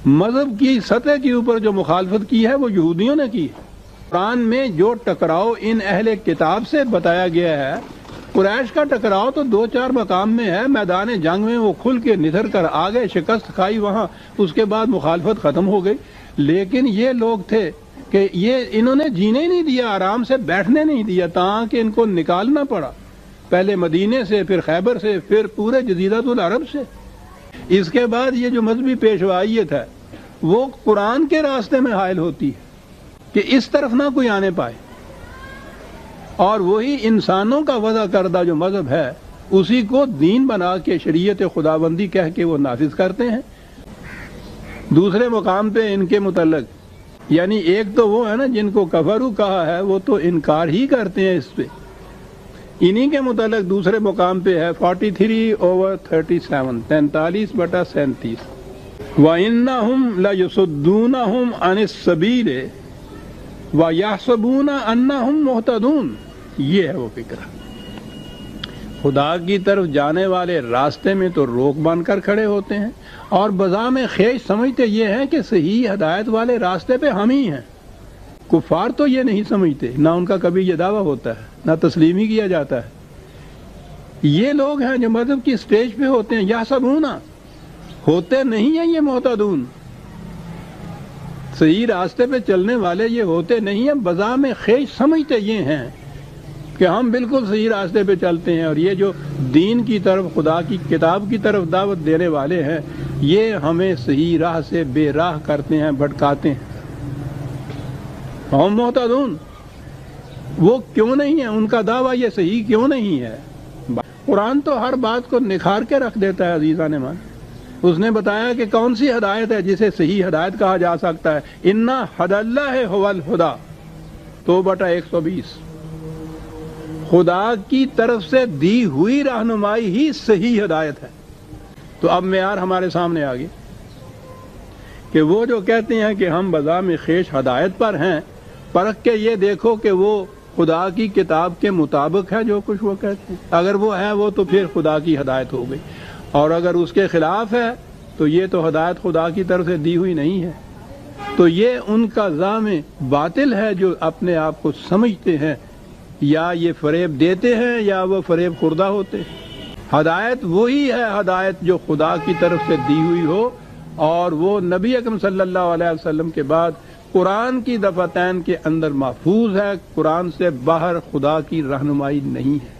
مذہب کی سطح کے اوپر جو مخالفت کی ہے وہ یہودیوں نے کی ہے۔ قرآن میں جو ٹکراؤ ان اہل کتاب سے بتایا گیا ہے، قریش کا ٹکراؤ تو 2-4 مقام میں ہے، میدان جنگ میں وہ کھل کے نتر کر آگے، شکست کھائی وہاں، اس کے بعد مخالفت ختم ہو گئی۔ لیکن یہ لوگ تھے کہ انہوں نے جینے ہی نہیں دیا، آرام سے بیٹھنے نہیں دیا، تاکہ ان کو نکالنا پڑا، پہلے مدینے سے، پھر خیبر سے، پھر پورے جزیرۃ العرب سے۔ اس کے بعد یہ جو مذہبی پیشوائیت ہے وہ قرآن کے راستے میں حائل ہوتی ہے کہ اس طرف نہ کوئی آنے پائے، اور وہی انسانوں کا وضع کردہ جو مذہب ہے اسی کو دین بنا کے شریعت خداوندی کہہ کے وہ نافذ کرتے ہیں۔ دوسرے مقام پہ ان کے متعلق، یعنی ایک تو وہ ہے نا جن کو کفرو کہا ہے، وہ تو انکار ہی کرتے ہیں اس پہ۔ انہی کے متعلق دوسرے مقام پہ ہے 43/37، 43/37، وَإِنَّهُمْ لَيُصُدُّونَهُمْ عَنِ السَّبِيلِ وَيَحْسَبُونَ أَنَّهُمْ مُهْتَدُونَ۔ یہ ہے وہ فکر، خدا کی طرف جانے والے راستے میں تو روک بن کر کھڑے ہوتے ہیں، اور بذام خیش سمجھتے یہ ہیں کہ صحیح ہدایت والے راستے پہ ہم ہی ہیں۔ کفار تو یہ نہیں سمجھتے، نہ ان کا کبھی یہ دعویٰ ہوتا ہے، نہ تسلیم ہی کیا جاتا ہے۔ یہ لوگ ہیں جو مذہب کی سٹیج پہ ہوتے ہیں، یحسبون، ہوتے نہیں ہیں یہ محتدون، صحیح راستے پہ چلنے والے یہ ہوتے نہیں ہیں، بذام خیش سمجھتے یہ ہیں کہ ہم بالکل صحیح راستے پہ چلتے ہیں، اور یہ جو دین کی طرف، خدا کی کتاب کی طرف دعوت دینے والے ہیں، یہ ہمیں صحیح راہ سے بے راہ کرتے ہیں، بھٹکاتے ہیں۔ ہم محتدون، وہ کیوں نہیں ہیں؟ ان کا دعویٰ یہ صحیح کیوں نہیں ہے؟ قرآن تو ہر بات کو نکھار کے رکھ دیتا ہے عزیزان من۔ اس نے بتایا کہ کون سی ہدایت ہے جسے صحیح ہدایت کہا جا سکتا ہے۔ اِنَّا هَدَى اللَّهِ هُوَ الْهُدَى، توبہ 120۔ خدا کی طرف سے دی ہوئی رہنمائی ہی صحیح ہدایت ہے۔ تو اب معیار ہمارے سامنے آ گئی کہ وہ جو کہتے ہیں کہ ہم بذام خیش ہدایت پر ہیں، پرکھ کے یہ دیکھو کہ وہ خدا کی کتاب کے مطابق ہے جو کچھ وہ کہتے ہیں۔ اگر وہ ہے وہ تو پھر خدا کی ہدایت ہو گئی، اور اگر اس کے خلاف ہے تو یہ تو ہدایت خدا کی طرف سے دی ہوئی نہیں ہے۔ تو یہ ان کا زعم باطل ہے جو اپنے آپ کو سمجھتے ہیں، یا یہ فریب دیتے ہیں یا وہ فریب خوردہ ہوتے ہیں۔ ہدایت وہی ہے ہدایت جو خدا کی طرف سے دی ہوئی ہو، اور وہ نبی اکرم صلی اللہ علیہ وسلم کے بعد قرآن کی دفعتین کے اندر محفوظ ہے۔ قرآن سے باہر خدا کی رہنمائی نہیں ہے۔